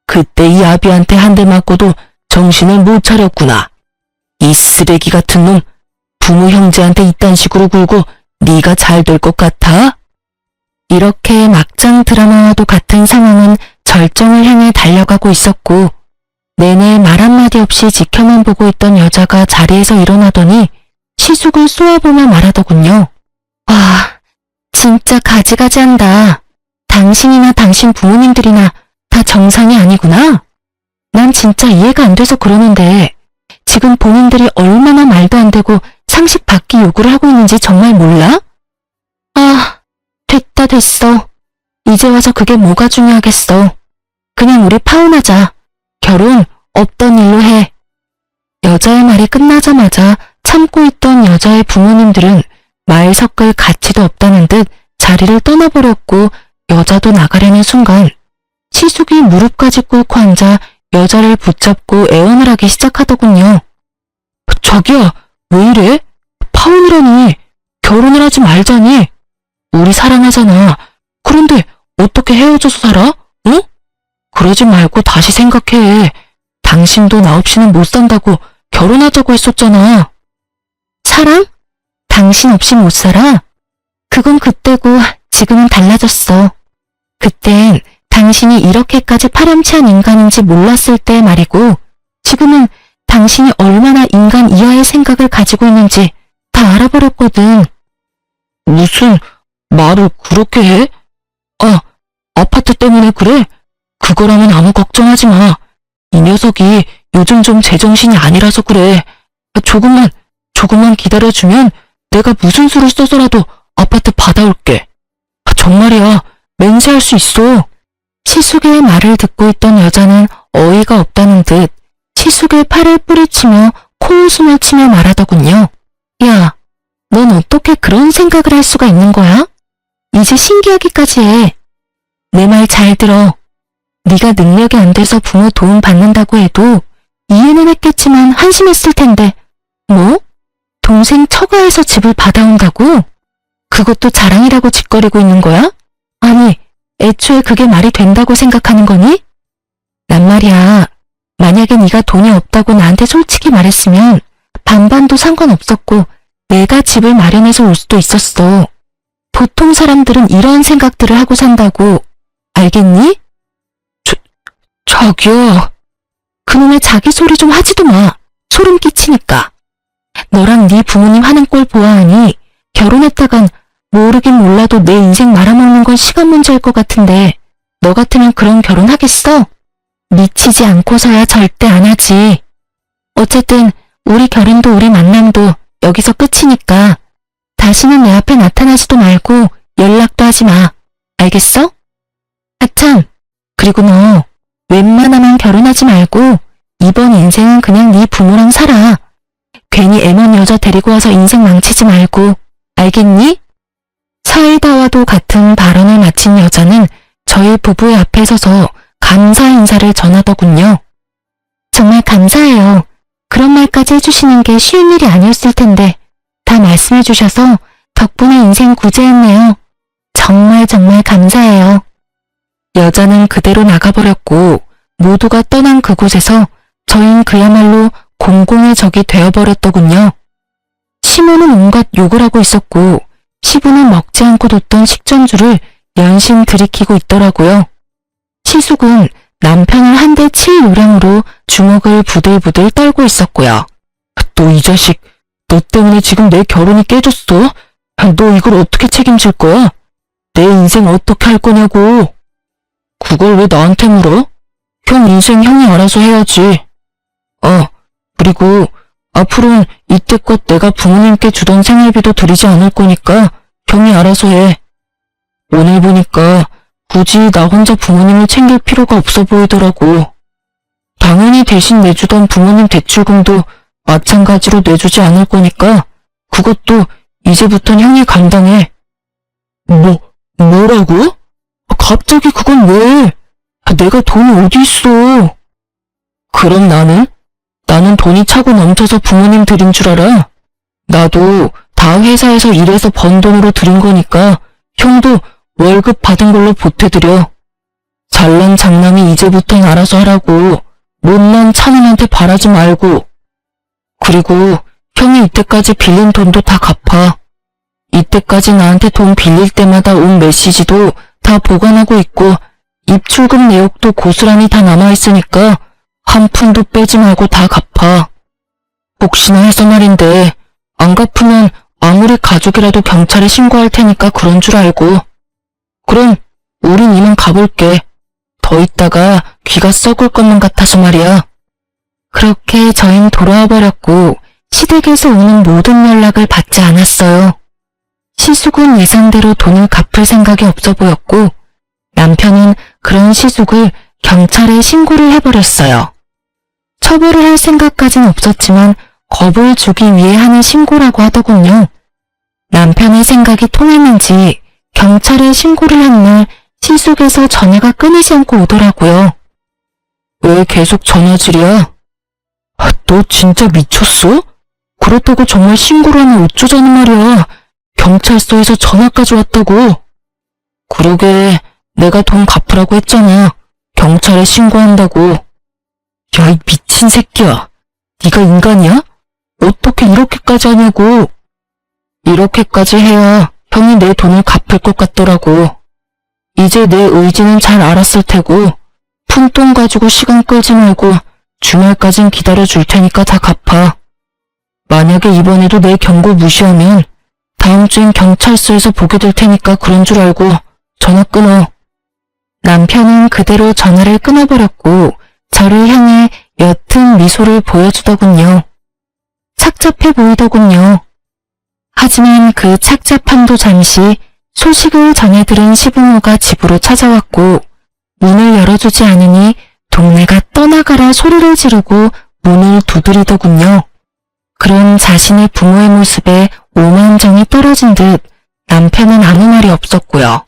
Speaker 1: 그때 이 아비한테 한 대 맞고도 정신을 못 차렸구나. 이 쓰레기 같은 놈, 부모 형제한테 이딴 식으로 굴고 네가 잘 될 것 같아? 이렇게 막장 드라마와도 같은 상황은 절정을 향해 달려가고 있었고 내내 말 한마디 없이 지켜만 보고 있던 여자가 자리에서 일어나더니 시숙을 쏘아보며 말하더군요. 와, 진짜 가지가지한다. 당신이나 당신 부모님들이나 다 정상이 아니구나. 난 진짜 이해가 안 돼서 그러는데 지금 본인들이 얼마나 말도 안 되고 상식 밖의 요구를 하고 있는지 정말 몰라? 아, 됐다 됐어. 이제 와서 그게 뭐가 중요하겠어. 그냥 우리 파혼하자. 결혼 없던 일로 해. 여자의 말이 끝나자마자 참고 있던 여자의 부모님들은 말 섞을 가치도 없다는 듯 자리를 떠나버렸고 여자도 나가려는 순간 시숙이 무릎까지 꿇고 앉아 여자를 붙잡고 애원을 하기 시작하더군요. 자기야, 왜 이래? 파혼이라니. 결혼을 하지 말자니. 우리 사랑하잖아. 그런데 어떻게 헤어져서 살아? 응? 그러지 말고 다시 생각해. 당신도 나 없이는 못 산다고 결혼하자고 했었잖아. 사랑? 당신 없이 못 살아? 그건 그때고 지금은 달라졌어. 그땐 당신이 이렇게까지 파렴치한 인간인지 몰랐을 때 말이고 지금은 당신이 얼마나 인간 이하의 생각을 가지고 있는지 다 알아버렸거든. 무슨 말을 그렇게 해? 아, 아파트 때문에 그래? 그거라면 아무 걱정하지 마. 이 녀석이 요즘 좀 제정신이 아니라서 그래. 조금만 기다려주면 내가 무슨 수를 써서라도 아파트 받아올게. 정말이야, 맹세할 수 있어. 시숙의 말을 듣고 있던 여자는 어이가 없다는 듯 시숙의 팔을 뿌리치며 코웃음을 치며 말하더군요. 야, 넌 어떻게 그런 생각을 할 수가 있는 거야? 이제 신기하기까지 해. 내 말 잘 들어. 네가 능력이 안 돼서 부모 도움 받는다고 해도 이해는 했겠지만 한심했을 텐데 뭐? 동생 처가에서 집을 받아온다고? 그것도 자랑이라고 짓거리고 있는 거야? 아니, 애초에 그게 말이 된다고 생각하는 거니? 난 말이야, 만약에 네가 돈이 없다고 나한테 솔직히 말했으면 반반도 상관없었고 내가 집을 마련해서 올 수도 있었어. 보통 사람들은 이런 생각들을 하고 산다고. 알겠니? 저기요. 그놈의 자기 소리 좀 하지도 마. 소름 끼치니까. 너랑 네 부모님 하는 꼴 보아하니 결혼했다간 모르긴 몰라도 내 인생 말아먹는 건 시간 문제일 것 같은데 너 같으면 그런 결혼 하겠어? 미치지 않고서야 절대 안 하지. 어쨌든 우리 결혼도 우리 만남도 여기서 끝이니까 다시는 내 앞에 나타나지도 말고 연락도 하지 마. 알겠어? 아참, 그리고 너 웬만하면 결혼하지 말고 이번 인생은 그냥 네 부모랑 살아. 괜히 애먼 여자 데리고 와서 인생 망치지 말고. 알겠니? 사이다와도 같은 발언을 마친 여자는 저희 부부의 앞에 서서 감사 인사를 전하더군요. 정말 감사해요. 그런 말까지 해주시는 게 쉬운 일이 아니었을 텐데 다 말씀해 주셔서 덕분에 인생 구제했네요. 정말 감사해요. 여자는 그대로 나가버렸고 모두가 떠난 그곳에서 저흰 그야말로 공공의 적이 되어버렸더군요. 시모는 온갖 욕을 하고 있었고 시부는 먹지 않고 뒀던 식전주를 연신 들이키고 있더라고요. 시숙은 남편을 한 대 칠 요량으로 주먹을 부들부들 떨고 있었고요. 너 이 자식, 너 때문에 지금 내 결혼이 깨졌어? 너 이걸 어떻게 책임질 거야? 내 인생 어떻게 할 거냐고. 그걸 왜 나한테 물어? 형 인생 형이 알아서 해야지. 그리고 앞으로는 이때껏 내가 부모님께 주던 생활비도 드리지 않을 거니까 형이 알아서 해. 오늘 보니까 굳이 나 혼자 부모님을 챙길 필요가 없어 보이더라고. 당연히 대신 내주던 부모님 대출금도 마찬가지로 내주지 않을 거니까 그것도 이제부턴 형이 감당해. 뭐라고? 갑자기 그건 왜? 내가 돈이 어디 있어? 그럼 나는 돈이 차고 넘쳐서 부모님 드린 줄 알아? 나도 다 회사에서 일해서 번 돈으로 드린 거니까 형도 월급 받은 걸로 보태드려. 잘난 장남이 이제부턴 알아서 하라고. 못난 차놈한테 바라지 말고. 그리고 형이 이때까지 빌린 돈도 다 갚아. 이때까지 나한테 돈 빌릴 때마다 온 메시지도 다 보관하고 있고 입출금 내역도 고스란히 다 남아있으니까 한 푼도 빼지 말고 다 갚아. 혹시나 해서 말인데 안 갚으면 아무리 가족이라도 경찰에 신고할 테니까 그런 줄 알고. 그럼 우린 이만 가볼게. 더 있다가 귀가 썩을 것만 같아서 말이야. 그렇게 저흰 돌아와 버렸고 시댁에서 오는 모든 연락을 받지 않았어요. 시숙은 예상대로 돈을 갚을 생각이 없어 보였고 남편은 그런 시숙을 경찰에 신고를 해버렸어요. 처벌을 할 생각까진 없었지만 겁을 주기 위해 하는 신고라고 하더군요. 남편의 생각이 통했는지 경찰에 신고를 한 날 시숙에서 전화가 끊이지 않고 오더라고요. 왜 계속 전화질이야? 너 진짜 미쳤어? 그렇다고 정말 신고를 하면 어쩌자는 말이야. 경찰서에서 전화까지 왔다고. 그러게 내가 돈 갚으라고 했잖아. 경찰에 신고한다고. 야, 이 미친 새끼야. 네가 인간이야? 어떻게 이렇게까지 하냐고. 이렇게까지 해야 형이 내 돈을 갚을 것 같더라고. 이제 내 의지는 잘 알았을 테고 푼돈 가지고 시간 끌지 말고 주말까진 기다려줄 테니까 다 갚아. 만약에 이번에도 내 경고 무시하면 다음 주엔 경찰서에서 보게 될 테니까 그런 줄 알고 전화 끊어. 남편은 그대로 전화를 끊어버렸고 저를 향해 옅은 미소를 보여주더군요. 착잡해 보이더군요. 하지만 그 착잡함도 잠시 소식을 전해 들은 시부모가 집으로 찾아왔고 문을 열어주지 않으니 동네가 떠나가라 소리를 지르고 문을 두드리더군요. 그런 자신의 부모의 모습에 오만정이 떨어진 듯 남편은 아무 말이 없었고요.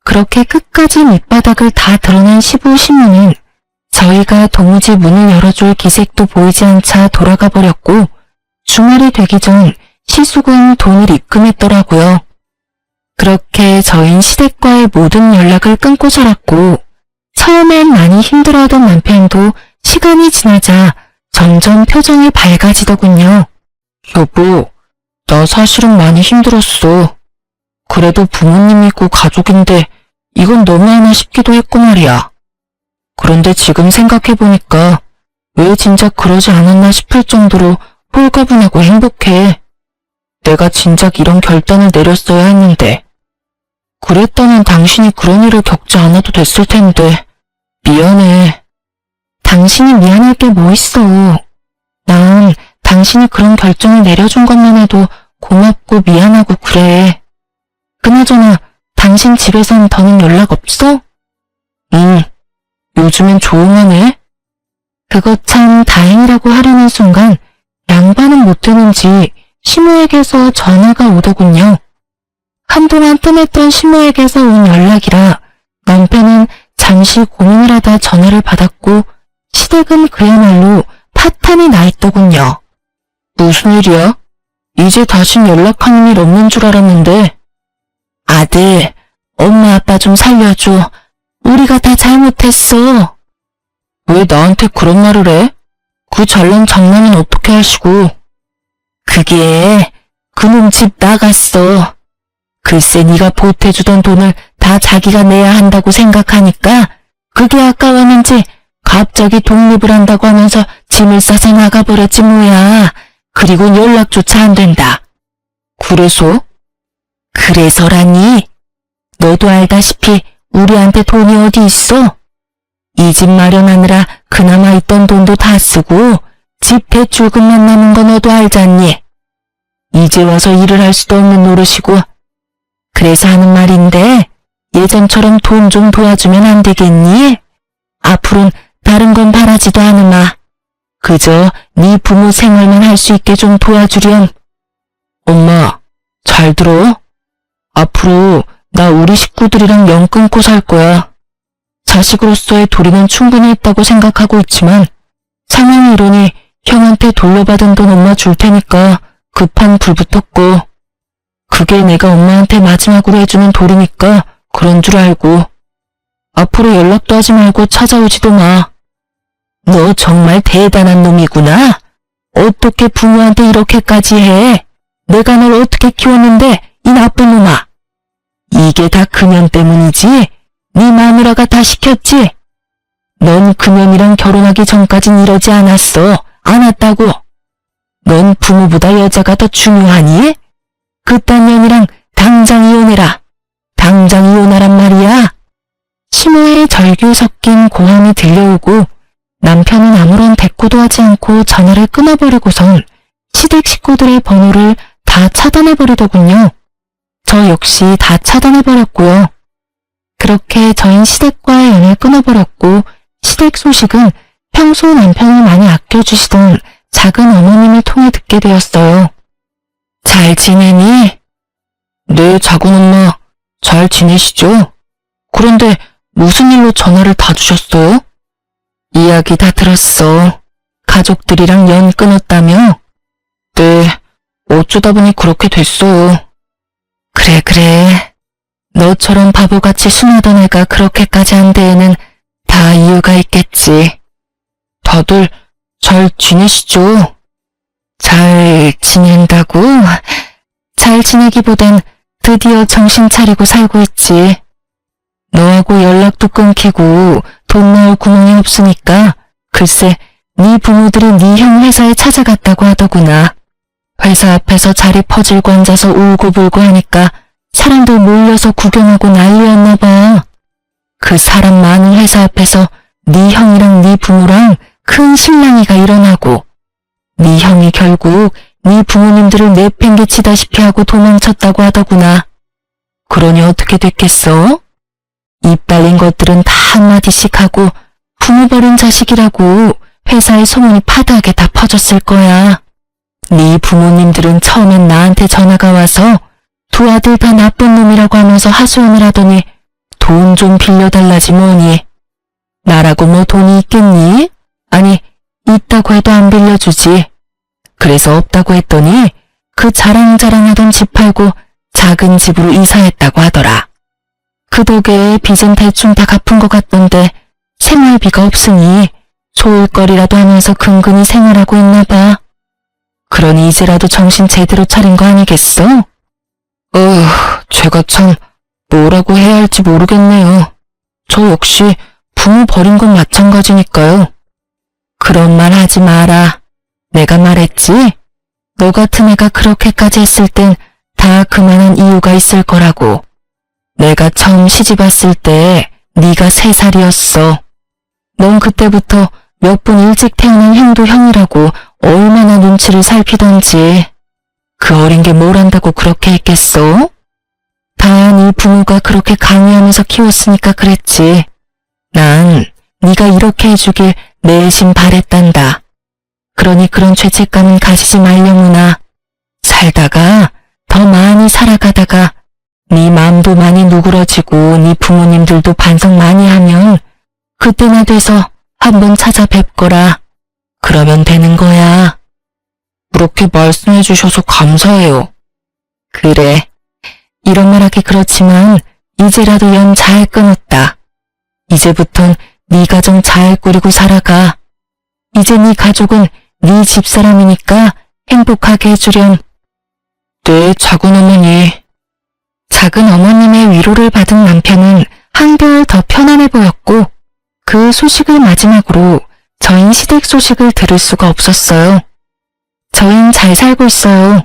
Speaker 1: 그렇게 끝까지 밑바닥을 다 드러낸 시부 시모는 저희가 도무지 문을 열어줄 기색도 보이지 않자 돌아가 버렸고 주말이 되기 전 시숙은 돈을 입금했더라고요. 그렇게 저흰 시댁과의 모든 연락을 끊고 살았고 처음엔 많이 힘들어하던 남편도 시간이 지나자 점점 표정이 밝아지더군요. 여보, 나 사실은 많이 힘들었어. 그래도 부모님 있고 가족인데 이건 너무하나 싶기도 했고 말이야. 그런데 지금 생각해보니까 왜 진작 그러지 않았나 싶을 정도로 홀가분하고 행복해. 내가 진작 이런 결단을 내렸어야 했는데. 그랬다면 당신이 그런 일을 겪지 않아도 됐을 텐데. 미안해. 당신이 미안할 게 뭐 있어. 난 당신이 그런 결정을 내려준 것만 해도 고맙고 미안하고 그래. 그나저나 당신 집에선 더는 연락 없어? 응. 요즘엔 조용하네. 그거 참 다행이라고 하려는 순간 양반은 못 되는지 시모에게서 전화가 오더군요. 한동안 뜸했던 시모에게서 온 연락이라 남편은 잠시 고민을 하다 전화를 받았고 시댁은 그야말로 파탄이 나 있더군요. 무슨 일이야? 이제 다신 연락하는 일 없는 줄 알았는데. 아들, 엄마 아빠 좀 살려줘. 우리가 다 잘못했어. 왜 나한테 그런 말을 해? 그 잘난 장난은 어떻게 하시고. 그게 그놈 집 나갔어. 글쎄 네가 보태주던 돈을 다 자기가 내야 한다고 생각하니까 그게 아까웠는지 갑자기 독립을 한다고 하면서 짐을 싸서 나가버렸지 뭐야. 그리고 연락조차 안 된다. 그래서? 그래서라니? 너도 알다시피 우리한테 돈이 어디 있어? 이 집 마련하느라 그나마 있던 돈도 다 쓰고 집 대출금만 남은 거 너도 알잖니? 이제 와서 일을 할 수도 없는 노릇이고. 그래서 하는 말인데 예전처럼 돈 좀 도와주면 안 되겠니? 앞으론 다른 건 바라지도 않으마. 그저 네 부모 생활만 할 수 있게 좀 도와주렴. 엄마, 잘 들어? 앞으로 나 우리 식구들이랑 연 끊고 살 거야. 자식으로서의 도리는 충분히 있다고 생각하고 있지만 상황이 이러니 형한테 돌려받은 돈 엄마 줄 테니까 급한 불 붙었고 그게 내가 엄마한테 마지막으로 해주는 도리니까 그런 줄 알고 앞으로 연락도 하지 말고 찾아오지도 마. 너 정말 대단한 놈이구나. 어떻게 부모한테 이렇게까지 해? 내가 널 어떻게 키웠는데 이 나쁜 놈아. 이게 다 그년 때문이지? 네 마누라가 다 시켰지? 넌 그년이랑 결혼하기 전까진 이러지 않았어. 않았다고. 넌 부모보다 여자가 더 중요하니? 그딴 년이랑 당장 이혼해라. 당장 이혼하란 말이야. 시모의 절규 섞인 고함이 들려오고 남편은 아무런 대꾸도 하지 않고 전화를 끊어버리고선 시댁 식구들의 번호를 다 차단해버리더군요. 저 역시 다 차단해버렸고요. 그렇게 저흰 시댁과의 연을 끊어버렸고 시댁 소식은 평소 남편을 많이 아껴주시던 작은 어머님을 통해 듣게 되었어요. 잘 지내니? 네, 작은 엄마. 잘 지내시죠? 그런데 무슨 일로 전화를 다 주셨어요? 이야기 다 들었어. 가족들이랑 연 끊었다며? 네, 어쩌다 보니 그렇게 됐어요. 그래. 너처럼 바보같이 순하던 애가 그렇게까지 한 데에는 다 이유가 있겠지. 다들 잘 지내시죠? 잘 지낸다고? 잘 지내기보단 드디어 정신 차리고 살고 있지. 너하고 연락도 끊기고 돈 나올 구멍이 없으니까 글쎄 네 부모들이 네 형 회사에 찾아갔다고 하더구나. 회사 앞에서 자리 퍼질고 앉아서 울고불고 하니까 사람들 몰려서 구경하고 난리였나 봐. 그 사람 많은 회사 앞에서 네 형이랑 네 부모랑 큰 실랑이가 일어나고 네 형이 결국 네 부모님들을 내팽개치다시피 하고 도망쳤다고 하더구나. 그러니 어떻게 됐겠어? 입 달린 것들은 다 한마디씩 하고 부모 버린 자식이라고 회사의 소문이 파다하게 다 퍼졌을 거야. 네 부모님들은 처음엔 나한테 전화가 와서 두 아들 다 나쁜 놈이라고 하면서 하소연을 하더니 돈 좀 빌려달라지 뭐니. 나라고 뭐 돈이 있겠니? 아니, 있다고 해도 안 빌려주지. 그래서 없다고 했더니 그 자랑자랑하던 집 팔고 작은 집으로 이사했다고 하더라. 그 덕에 빚은 대충 다 갚은 것 같던데 생활비가 없으니 소일거리라도 하면서 근근히 생활하고 있나 봐. 그러니 이제라도 정신 제대로 차린 거 아니겠어? 제가 참 뭐라고 해야 할지 모르겠네요. 저 역시 부모 버린 건 마찬가지니까요. 그런 말 하지 마라. 내가 말했지? 너 같은 애가 그렇게까지 했을 땐 다 그만한 이유가 있을 거라고. 내가 처음 시집 왔을 때 네가 3살이었어. 넌 그때부터 몇 분 일찍 태어난 형도 형이라고 얼마나 눈치를 살피던지. 그 어린 게 뭘 안다고 그렇게 했겠어? 다 네 부모가 그렇게 강요하면서 키웠으니까 그랬지. 난 네가 이렇게 해주길 내심 바랬단다. 그러니 그런 죄책감은 가지지 말려무나. 살다가 더 많이 살아가다가 네 마음도 많이 누그러지고 네 부모님들도 반성 많이 하면 그때나 돼서 한번 찾아뵙거라. 그러면 되는 거야. 그렇게 말씀해 주셔서 감사해요. 그래. 이런 말하기 그렇지만 이제라도 연 잘 끊었다. 이제부턴 네 가정 잘 꾸리고 살아가. 이제 네 가족은 네 집사람이니까 행복하게 해주렴. 네, 작은 어머니. 작은 어머님의 위로를 받은 남편은 한결 더 편안해 보였고 그 소식을 마지막으로 저희 시댁 소식을 들을 수가 없었어요. 저흰 잘 살고 있어요.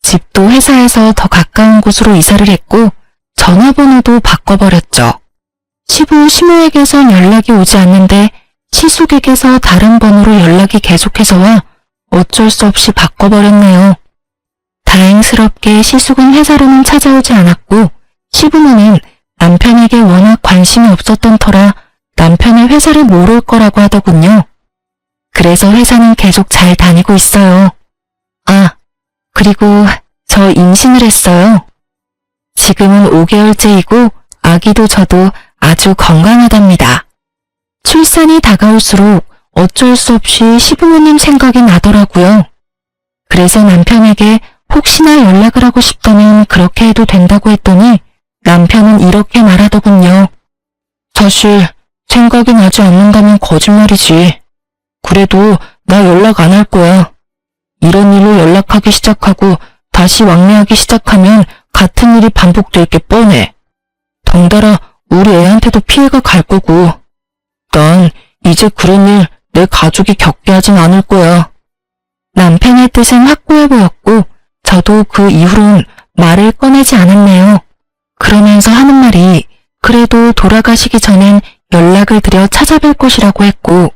Speaker 1: 집도 회사에서 더 가까운 곳으로 이사를 했고 전화번호도 바꿔버렸죠. 시부 시모에게선 연락이 오지 않는데 시숙에게서 다른 번호로 연락이 계속해서 와 어쩔 수 없이 바꿔버렸네요. 다행스럽게 시숙은 회사로는 찾아오지 않았고 시부모는 남편에게 워낙 관심이 없었던 터라 남편의 회사를 모를 거라고 하더군요. 그래서 회사는 계속 잘 다니고 있어요. 아, 그리고 저 임신을 했어요. 지금은 5개월째이고 아기도 저도 아주 건강하답니다. 출산이 다가올수록 어쩔 수 없이 시부모님 생각이 나더라고요. 그래서 남편에게 혹시나 연락을 하고 싶다면 그렇게 해도 된다고 했더니 남편은 이렇게 말하더군요. 사실 생각이 나지 않는다면 거짓말이지. 그래도 나 연락 안 할 거야. 이런 일로 연락하기 시작하고 다시 왕래하기 시작하면 같은 일이 반복될 게 뻔해. 덩달아 우리 애한테도 피해가 갈 거고. 난 이제 그런 일 내 가족이 겪게 하진 않을 거야. 남편의 뜻은 확고해 보였고 저도 그 이후론 말을 꺼내지 않았네요. 그러면서 하는 말이 그래도 돌아가시기 전엔 연락을 드려 찾아뵐 것이라고 했고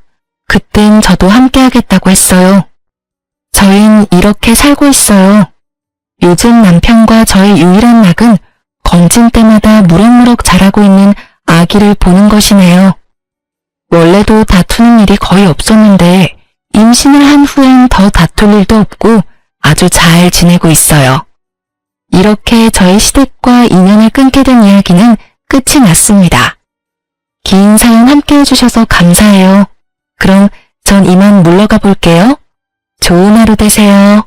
Speaker 1: 그땐 저도 함께하겠다고 했어요. 저흰 이렇게 살고 있어요. 요즘 남편과 저의 유일한 낙은 건진 때마다 무럭무럭 자라고 있는 아기를 보는 것이네요. 원래도 다투는 일이 거의 없었는데 임신을 한 후엔 더 다툴 일도 없고 아주 잘 지내고 있어요. 이렇게 저희 시댁과 인연을 끊게 된 이야기는 끝이 났습니다. 긴 사연 함께 해주셔서 감사해요. 그럼 전 이만 물러가 볼게요. 좋은 하루 되세요.